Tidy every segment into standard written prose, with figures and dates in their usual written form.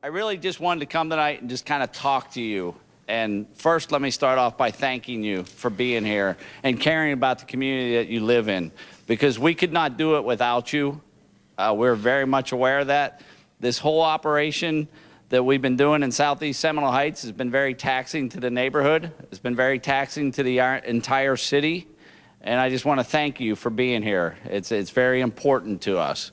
I really just wanted to come tonight and just kind of talk to you. And first, let me start off by thanking you for being here and caring about the community that you live in, because we could not do it without you. We're very much aware of that. This whole operation that we've been doing in Southeast Seminole Heights has been very taxing to the neighborhood. It's been very taxing to the entire city. And I just want to thank you for being here. It's very important to us.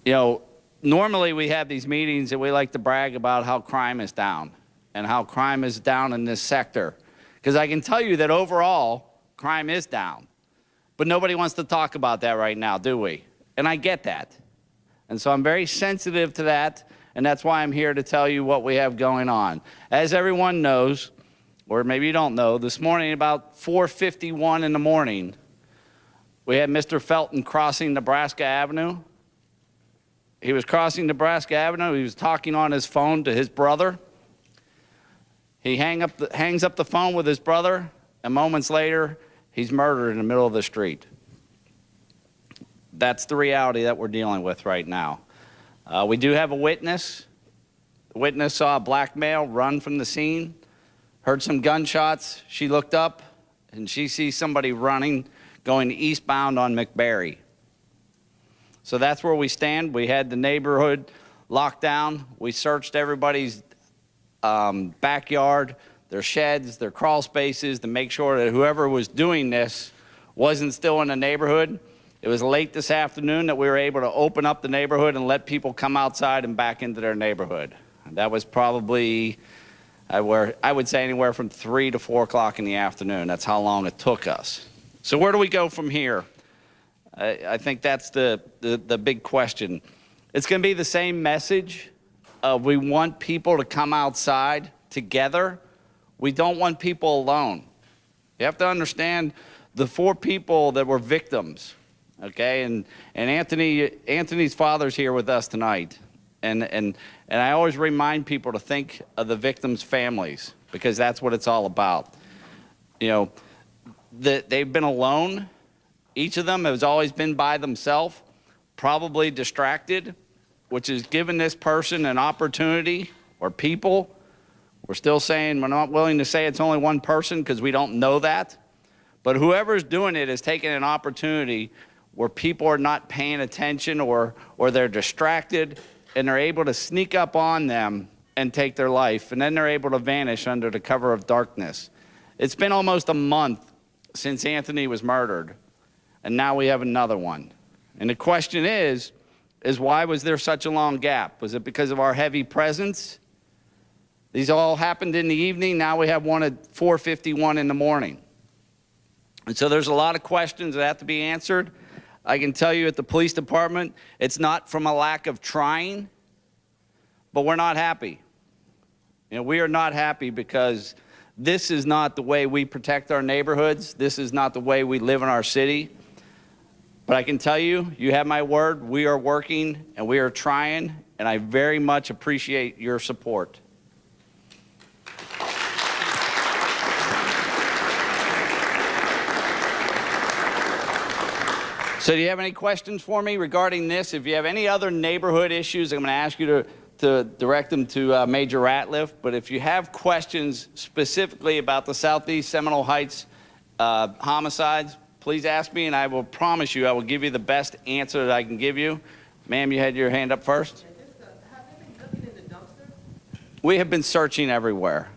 You know, normally we have these meetings and we like to brag about how crime is down and how crime is down in this sector. Because I can tell you that overall, crime is down. But nobody wants to talk about that right now, do we? And I get that. And so I'm very sensitive to that, and that's why I'm here to tell you what we have going on. As everyone knows, or maybe you don't know, this morning about 4:51 in the morning, we had Mr. Felton crossing Nebraska Avenue. He was crossing Nebraska Avenue. He was talking on his phone to his brother. He hangs up the phone with his brother, and moments later, he's murdered in the middle of the street. That's the reality that we're dealing with right now. We do have a witness. The witness saw a black male run from the scene, heard some gunshots. She looked up, and she sees somebody running, going eastbound on McBerry. So that's where we stand. We had the neighborhood locked down. We searched everybody's backyard, their sheds, their crawl spaces to make sure that whoever was doing this wasn't still in the neighborhood. It was late this afternoon that we were able to open up the neighborhood and let people come outside and back into their neighborhood. That was probably, I would say, anywhere from 3 to 4 o'clock in the afternoon. That's how long it took us. So where do we go from here? I think that's the big question. It's going to be the same message. We want people to come outside together. We don't want people alone. You have to understand the 4 people that were victims, okay? And Anthony's father's here with us tonight. And I always remind people to think of the victims' families, because that's what it's all about. You know, they've been alone. Each of them has always been by themselves, probably distracted, which has given this person an opportunity, or people. We're still saying we're not willing to say it's only one person because we don't know that. But whoever's doing it is taking an opportunity where people are not paying attention, or they're distracted, and they're able to sneak up on them and take their life, and then they're able to vanish under the cover of darkness. It's been almost a month since Anthony was murdered, and now we have another one. And the question is why was there such a long gap? Was it because of our heavy presence? These all happened in the evening. Now we have one at 4:51 in the morning. And so there's a lot of questions that have to be answered. I can tell you at the police department, it's not from a lack of trying, but we're not happy. You know, we are not happy because this is not the way we protect our neighborhoods. This is not the way we live in our city. But I can tell you, you have my word, we are working and we are trying, and I very much appreciate your support. So do you have any questions for me regarding this? If you have any other neighborhood issues, I'm going to ask you to direct them to Major Ratliff. But if you have questions specifically about the Southeast Seminole Heights homicides, please ask me, and I will promise you I will give you the best answer that I can give you. Ma'am, you had your hand up first. Have they been looking in the dumpster? We have been searching everywhere.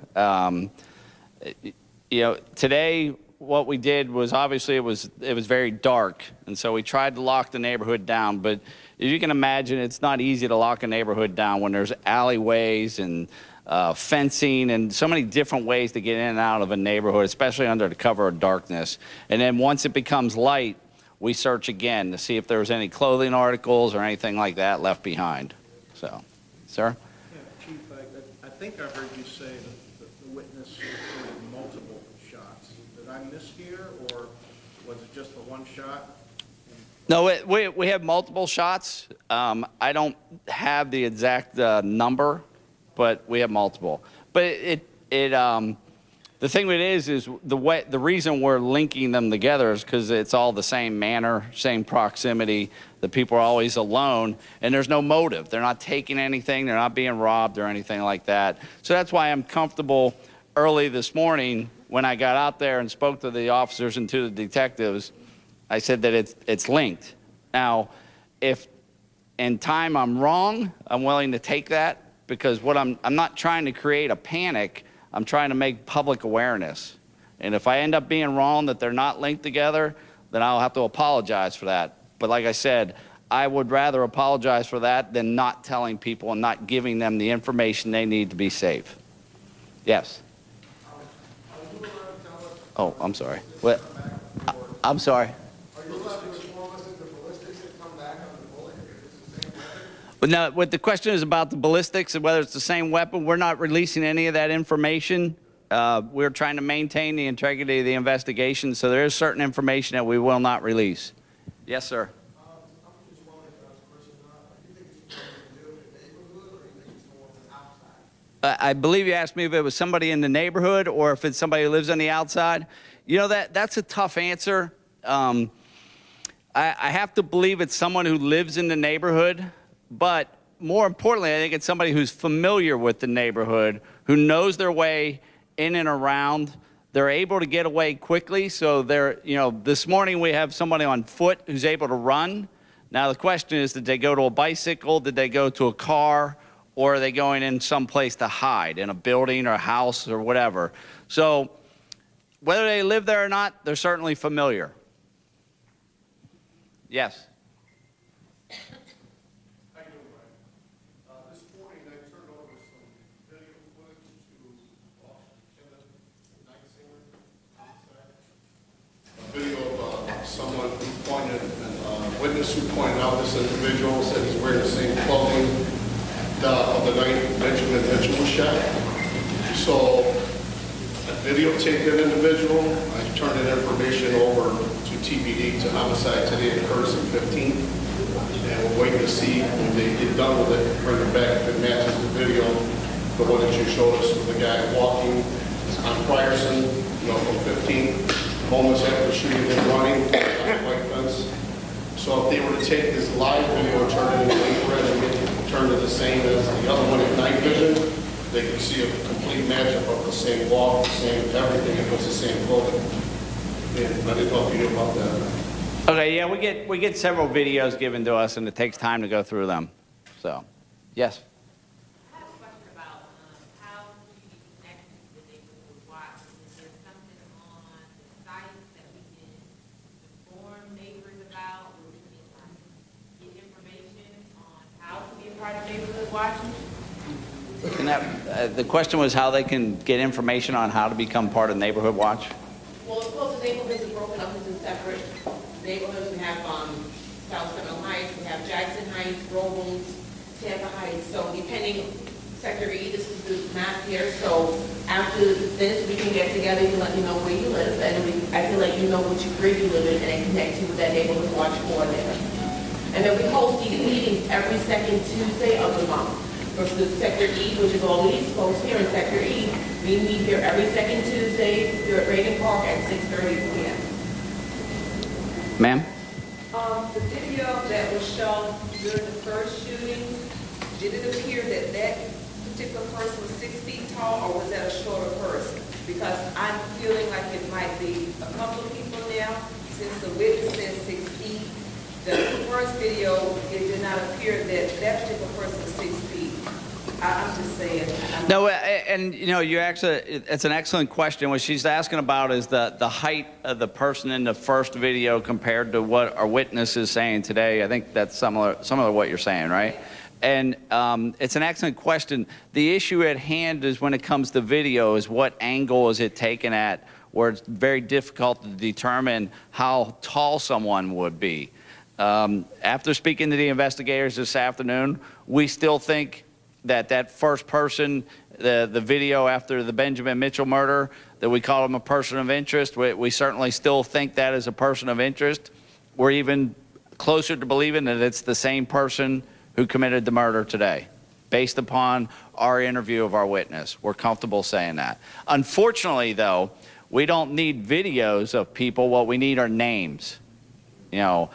You know, today what we did was, obviously it was very dark, and so we tried to lock the neighborhood down. But as you can imagine, it's not easy to lock a neighborhood down when there's alleyways and fencing and so many different ways to get in and out of a neighborhood, especially under the cover of darkness. And then once it becomes light, we search again to see if there was any clothing articles or anything like that left behind. So, sir? Yeah, Chief, I think I heard you say that the witness reported multiple shots. Did I mishear, or was it just the one shot? No, we have multiple shots. I don't have the exact number, but we have multiple. But the The thing with it is the reason we're linking them together is because it's all the same manner, same proximity. The people are always alone, and there's no motive. They're not taking anything. They're not being robbed or anything like that. So that's why I'm comfortable early this morning when I got out there and spoke to the officers and to the detectives. I said that it's linked. Now, if in time I'm wrong, I'm willing to take that, because what I'm not trying to create a panic. I'm trying to make public awareness. And if I end up being wrong that they're not linked together, then I'll have to apologize for that. But like I said, I would rather apologize for that than not telling people and not giving them the information they need to be safe. Yes? Oh, I'm sorry. What? I'm sorry. Are you allowed to inform us if the ballistics have come back on the bullet, if it's the same weapon? But no, what the question is about the ballistics and whether it's the same weapon, we're not releasing any of that information. We're trying to maintain the integrity of the investigation, so there is certain information that we will not release. Yes, sir. I'm just wondering if I was a person or not. Do you think it's something to do with the neighborhood, or do you think it's more on the outside? I believe you asked me if it was somebody in the neighborhood or if it's somebody who lives on the outside. You know, that's a tough answer. I have to believe it's someone who lives in the neighborhood, but more importantly, I think it's somebody who's familiar with the neighborhood, who knows their way in and around. They're able to get away quickly, so this morning we have somebody on foot who's able to run. Now the question is, did they go to a bicycle, did they go to a car, or are they going in someplace to hide, in a building or a house or whatever? So whether they live there or not, they're certainly familiar. Yes? How you doing, Brian? This morning, I turned over some video footage to Officer Night Singer outside. A video of someone who pointed, a witness who pointed out this individual, said he's wearing the same clothing of the night Benjamin Mitchell was shot. So I videotaped that individual. I turned that information over to TBD, to homicide today at Curtis and 15th. And we're waiting to see when they get done with it, bring it back if it matches the video, the one that you showed us with the guy walking on Frierson, from 15th, moments after the shooting and running on the white fence. So if they were to take this live video and turn it into infrared and make it turn to the same as the other one at night vision, they could see a complete matchup of the same walk, the same everything, it was the same clothing. And I didn't know if you knew about that. Okay, yeah, we get several videos given to us, and it takes time to go through them. So, yes? I have a question about how do you connect to the neighborhood watch? Is there something on the site that we can inform neighbors about, or we can get information on how to be a part of neighborhood watching? And the question was how they can get information on how to become part of Neighborhood Watch? Well, suppose the neighborhoods are broken up into separate neighborhoods. We have South Seminole Heights, we have Jackson Heights, Robles, Tampa Heights. So depending, Sector E, this is the map here. So after this, we can get together to let you know where you live, and I can let you know which grid you live in, and connect you with that neighborhood watch coordinator. And then we host these meetings every second Tuesday of the month. Versus Sector E, which is all these folks here in Sector E, we meet here every second Tuesday here at Reagan Park at 6:30 p.m. Ma'am? The video that was shown during the first shooting, did it appear that that particular person was 6 feet tall, or was that a shorter person? Because I'm feeling like it might be a couple of people now, since the witness said 6 feet. The first video, it did not appear that that particular person was 6 feet. I'm just saying. No, and you actually, it's an excellent question. What she's asking about is the height of the person in the first video compared to what our witness is saying today. I think that's similar to what you're saying, right? And it's an excellent question. The issue at hand is when it comes to video is what angle is it taken at, where it's very difficult to determine how tall someone would be. After speaking to the investigators this afternoon, we still think that first person, the video after the Benjamin Mitchell murder, that we call him a person of interest. We certainly still think that is a person of interest. We're even closer to believing that it's the same person who committed the murder today, based upon our interview of our witness. We're comfortable saying that. Unfortunately, though, we don't need videos of people. What we need are names. You know,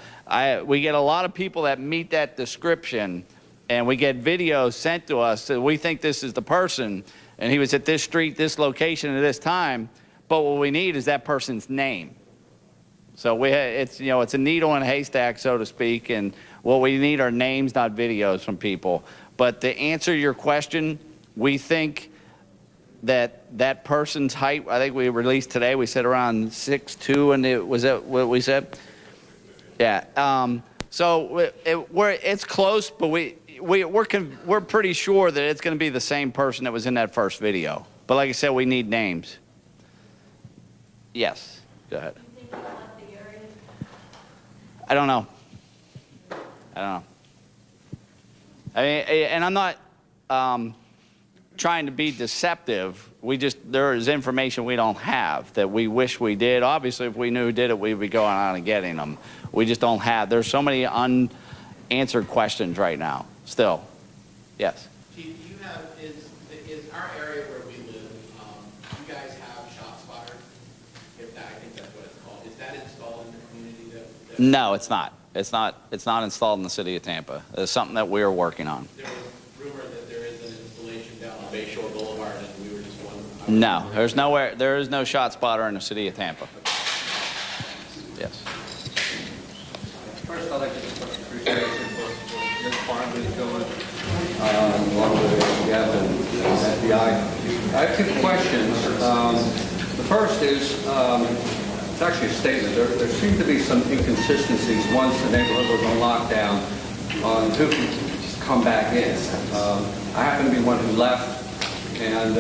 we get a lot of people that meet that description, and we get videos sent to us that we think this is the person, and he was at this street, this location, at this time. But what we need is that person's name. So it's, you know, it's a needle in a haystack, so to speak, and what we need are names, not videos from people. But to answer your question, we think that that person's height, I think we released today, we said around 6'2", and was that what we said? Yeah. So it's close, but we're pretty sure that it's going to be the same person that was in that first video. But like I said, we need names. Yes. Go ahead. I don't know. I mean, and I'm not trying to be deceptive. There is information we don't have that we wish we did. Obviously, if we knew who did it, we'd be going out and getting them. We just don't have. There's so many unanswered questions right now. Still, yes. Chief, do you have is our area where we live? You guys have shot spotters? If that, I think that's what it's called. Is that installed in the community? No, it's not. It's not installed in the city of Tampa. It's something that we are working on. There was rumor that there is an installation down on Bayshore Boulevard, and we were just wondering. No, there's nowhere. There is no shot spotter in the city of Tampa. Yes. First, I'd like to just appreciate your farm is going along with Jeff and FBI. I have two questions. The first is, it's actually a statement. There seem to be some inconsistencies once the neighborhood was on lockdown on who can come back in. I happen to be one who left and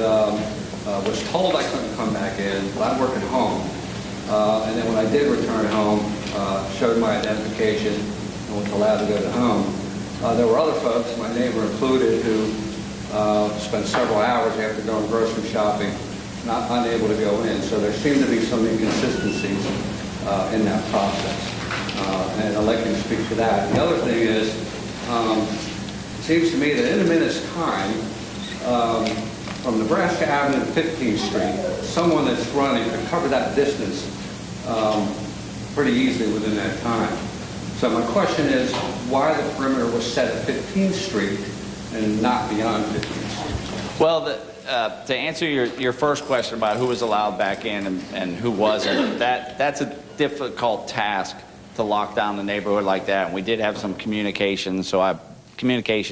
was told I couldn't come back in, but I work at home. And then when I did return home, showed my identification and was allowed to go to home. There were other folks, my neighbor included, who spent several hours after going grocery shopping not unable to go in. So there seemed to be some inconsistencies in that process. And I'd like you to speak to that. The other thing is, it seems to me that in a minute's time, from Nebraska Avenue to 15th Street, someone that's running could cover that distance pretty easily within that time. So my question is, why the perimeter was set at 15th Street and not beyond 15th Street? Well, to answer your first question about who was allowed back in and who wasn't, that's a difficult task to lock down the neighborhood like that. And we did have some communication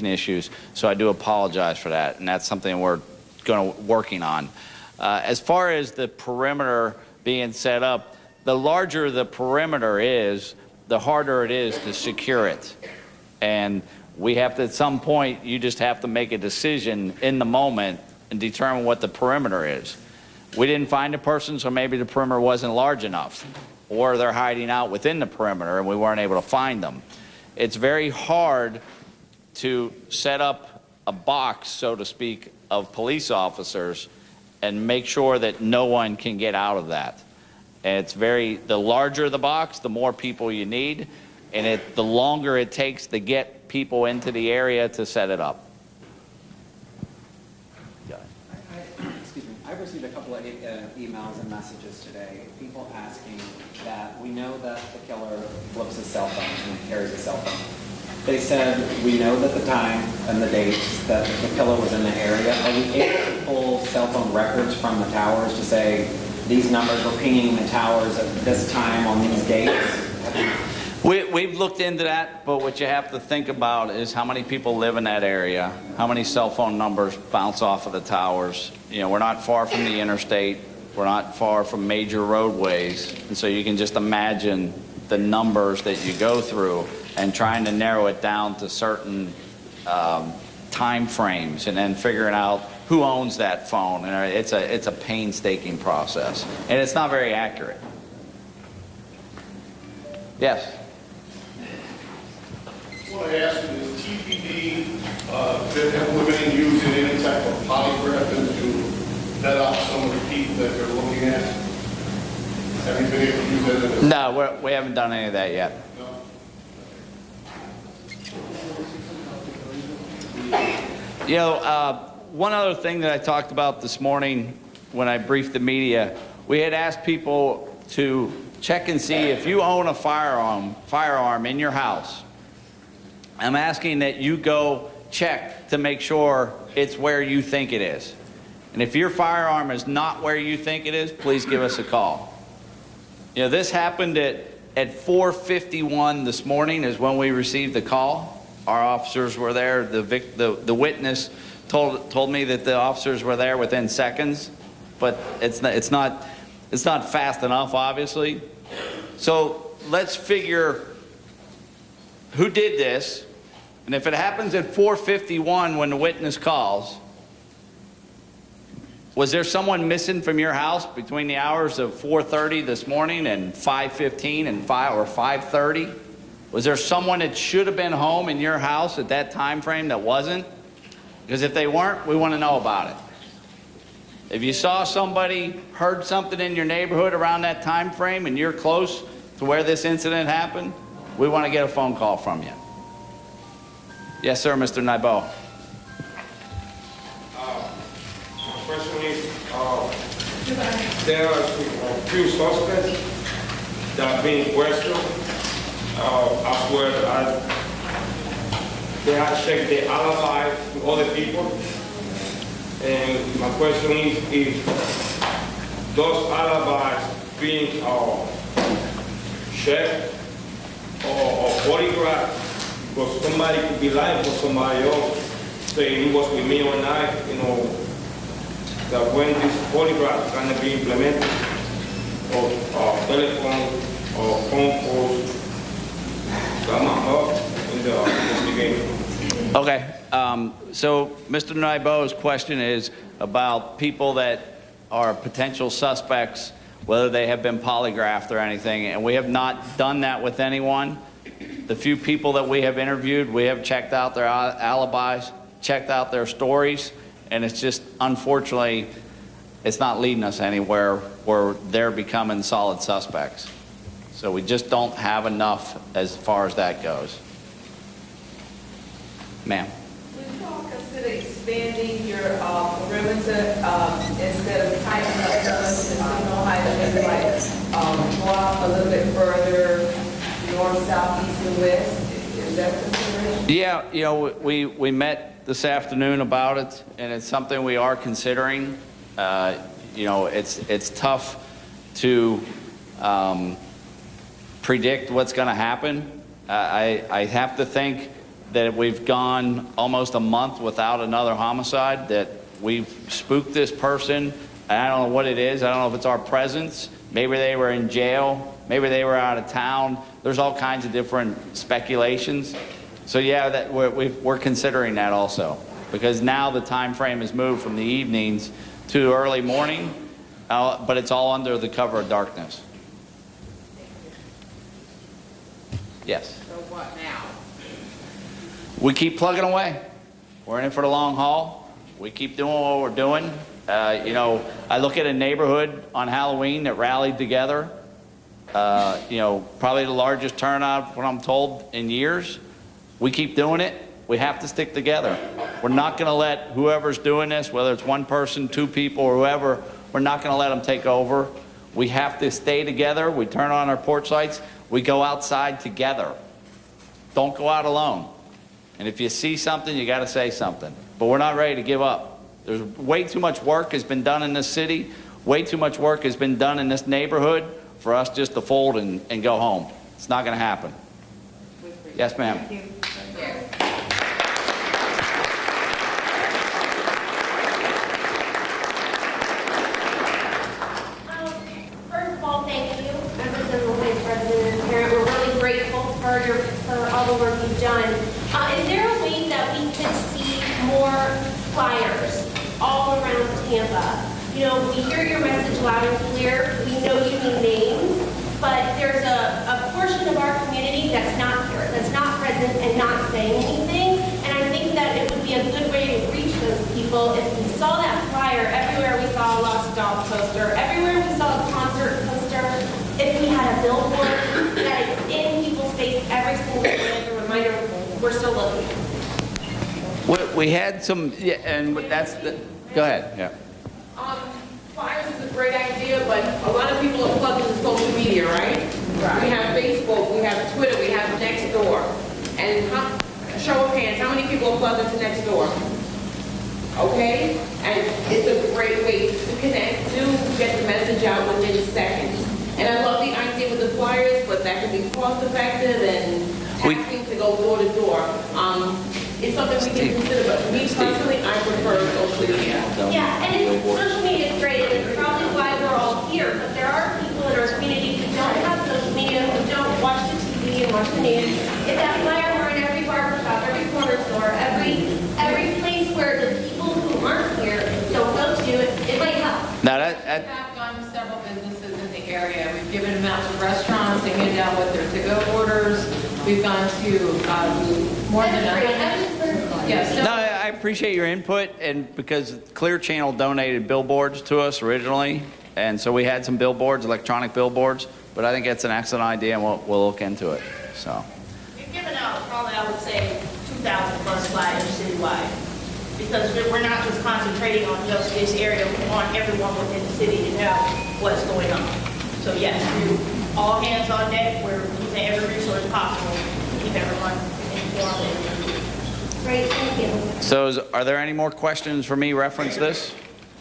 issues, so I do apologize for that. And that's something we're working on. As far as the perimeter being set up, the larger the perimeter is, the harder it is to secure it. And we have to, at some point, you just have to make a decision in the moment and determine what the perimeter is. We didn't find a person, so maybe the perimeter wasn't large enough, or they're hiding out within the perimeter and we weren't able to find them. It's very hard to set up a box, so to speak, of police officers and make sure that no one can get out of that. And the larger the box, the more people you need, and the longer it takes to get people into the area to set it up. Excuse me. I received a couple of emails and messages today, people asking that we know that the killer flips his cell phone and carries a cell phone. They said, we know that the time and the dates that the killer was in the area. Are we able to pull cell phone records from the towers to say, these numbers were pinging the towers at this time on these dates? We've looked into that, but what you have to think about is how many people live in that area, how many cell phone numbers bounce off of the towers. You know, we're not far from the interstate, we're not far from major roadways, and so you can just imagine the numbers that you go through and trying to narrow it down to certain time frames and then figuring out who owns that phone. And it's a painstaking process, and it's not very accurate. Yes? What I asked is TPD been implementing using any type of polygraph to vet out some of the people that they're looking at? Have you been able to use that? No, we haven't done any of that yet. No. You know, one other thing that I talked about this morning when I briefed the media, we had asked people to check and see if you own a firearm in your house. I'm asking that you go check to make sure it's where you think it is. And if your firearm is not where you think it is, please give us a call. You know, this happened at 4:51 this morning is when we received the call. Our officers were there. The witness told me that the officers were there within seconds, but it's not fast enough, obviously. So let's figure who did this, and if it happens at 4:51 when the witness calls, was there someone missing from your house between the hours of 4:30 this morning and 5:15 and 5:30? Was there someone that should have been home in your house at that time frame that wasn't? Because if they weren't, we want to know about it. If you saw somebody, heard something in your neighborhood around that time frame and you're close to where this incident happened, we want to get a phone call from you. Yes, sir, Mr. Nybo. My question is, there are a few suspects that are being questioned as well as they have checked the alibi to other people. And my question is, if those alibis being checked or polygraphed, because somebody could be lying for somebody else, saying he was with me all night, you know, that when this polygraph is going to be implemented, or telephone or phone calls, come up in the investigation. Okay, so Mr. Nybo's question is about people that are potential suspects, whether they have been polygraphed or anything, and we have not done that with anyone. The few people that we have interviewed, we have checked out their alibis, checked out their stories, and it's just, unfortunately, it's not leading us anywhere where they're becoming solid suspects. So we just don't have enough as far as that goes. Ma'am. Would you all consider expanding your perimeter instead of tightening up so much in Seminole Heights, maybe like go out a little bit further, north, south, east, and west? Is that a consideration? Yeah, you know, we met this afternoon about it, and it's something we are considering. You know, it's tough to predict what's going to happen. I have to think that we've gone almost a month without another homicide, that we've spooked this person. And I don't know what it is. I don't know if it's our presence. Maybe they were in jail. Maybe they were out of town. There's all kinds of different speculations. So yeah, that we're considering that also, because now the time frame has moved from the evenings to early morning, but it's all under the cover of darkness. Yes. So what now? We keep plugging away. We're in it for the long haul. We keep doing what we're doing. You know, I look at a neighborhood on Halloween that rallied together. You know, probably the largest turnout, what I'm told, in years. We keep doing it. We have to stick together. We're not going to let whoever's doing this, whether it's one person, two people, or whoever, we're not going to let them take over. We have to stay together. We turn on our porch lights. We go outside together. Don't go out alone. And if you see something, you got to say something. But we're not ready to give up. There's way too much work has been done in this city. Way too much work has been done in this neighborhood for us just to fold and go home. It's not going to happen. Yes, ma'am. Thank you. First of all, thank you, members of the Vice President and Parent. We're really grateful for all the work you've done. Is there a way that we could see more flyers all around Tampa? You know, we hear your message loud and clear. We know you need names, but there's a portion of our community that's not here, that's not present and not saying anything. And I think that it would be a good way to reach those people if we saw that flyer everywhere. We saw a Lost Dog poster, everywhere we saw a concert poster. If we had a billboard that is in people's face every single day as a reminder, we're still looking. We had some, yeah, and that's the, go ahead, yeah. Flyers is a great idea, but a lot of people are plugged into social media, right? We have Facebook, we have Twitter, we have Nextdoor. And show of hands, how many people are plugged into Nextdoor? Okay? And it's a great way to connect, to get the message out within seconds. And I love the idea with the flyers, but that can be cost effective and taxing to go door to door. It's something we can consider, but me personally, I prefer social media. Yeah, and social media is great, and it's probably why we're all here, but there are people in our community who don't have social media, who don't watch the TV and watch the news. If that flyer were in every barber shop, every corner store, every place where the people who aren't here don't go to, it might help. Now We have gone to several businesses in the area. We've given them out to restaurants and handed out with their to-go orders. We've gone to more than 100. Yes. No, I appreciate your input, and because Clear Channel donated billboards to us originally, and so we had some billboards, electronic billboards, but I think it's an excellent idea, and we'll look into it, so. We've given out probably, I would say, 2,000 plus flyers citywide, because we're not just concentrating on just this area, we want everyone within the city to know what's going on. So yes, we're all hands on deck, we're using every resource possible to keep everyone informed. Great, thank you. So are there any more questions for me reference this?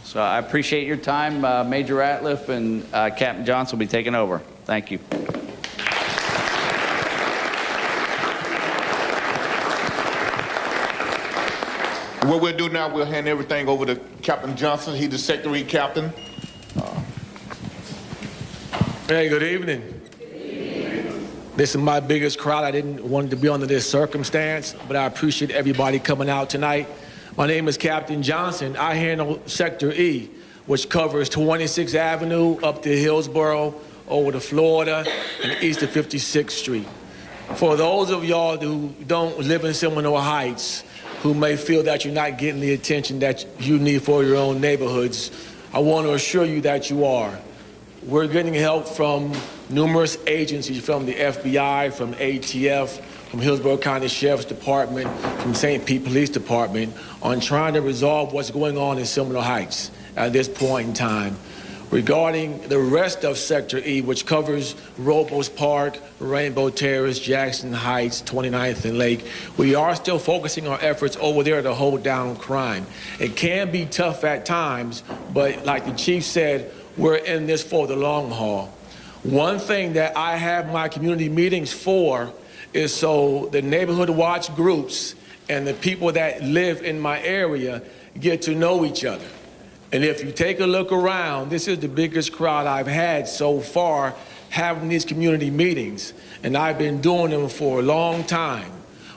So I appreciate your time. Major Ratliff and Captain Johnson will be taking over. Thank you. What we'll do now, we'll hand everything over to Captain Johnson. He's the secretary captain. Hey, good evening. This is my biggest crowd. I didn't want to be under this circumstance, but I appreciate everybody coming out tonight. My name is Captain Johnson. I handle Sector E, which covers 26th Avenue up to Hillsborough, over to Florida, and east of 56th Street. For those of y'all who don't live in Seminole Heights, who may feel that you're not getting the attention that you need for your own neighborhoods, I want to assure you that you are. We're getting help from numerous agencies, from the FBI, from ATF, from Hillsborough County Sheriff's Department, from St. Pete Police Department, on trying to resolve what's going on in Seminole Heights at this point in time. Regarding the rest of Sector E, which covers Robles Park, Rainbow Terrace, Jackson Heights, 29th and Lake, we are still focusing our efforts over there to hold down crime. It can be tough at times, but like the chief said, we're in this for the long haul. One thing that I have my community meetings for is so the neighborhood watch groups and the people that live in my area get to know each other. And if you take a look around, this is the biggest crowd I've had so far having these community meetings, and I've been doing them for a long time.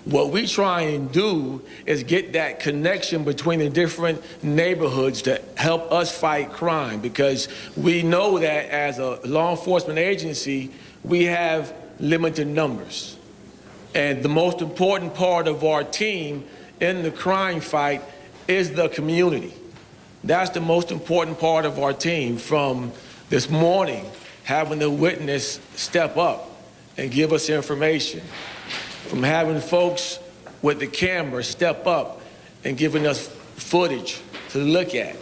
What we try and do is get that connection between the different neighborhoods to help us fight crime, because we know that as a law enforcement agency, we have limited numbers. And the most important part of our team in the crime fight is the community. That's the most important part of our team. From this morning, having the witness step up and give us information, from having folks with the camera step up and giving us footage to look at,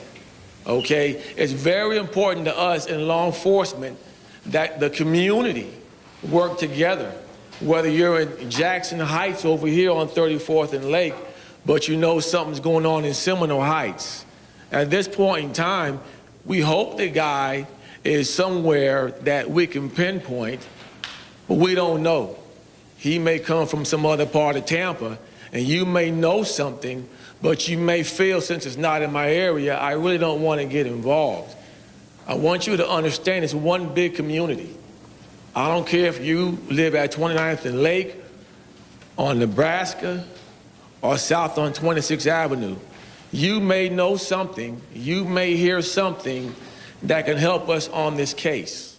okay? It's very important to us in law enforcement that the community work together, whether you're in Jackson Heights over here on 34th and Lake, but you know something's going on in Seminole Heights. At this point in time, we hope the guy is somewhere that we can pinpoint, but we don't know. He may come from some other part of Tampa, and you may know something, but you may feel, since it's not in my area, I really don't want to get involved. I want you to understand it's one big community. I don't care if you live at 29th and Lake, on Nebraska, or south on 26th Avenue. You may know something, you may hear something that can help us on this case.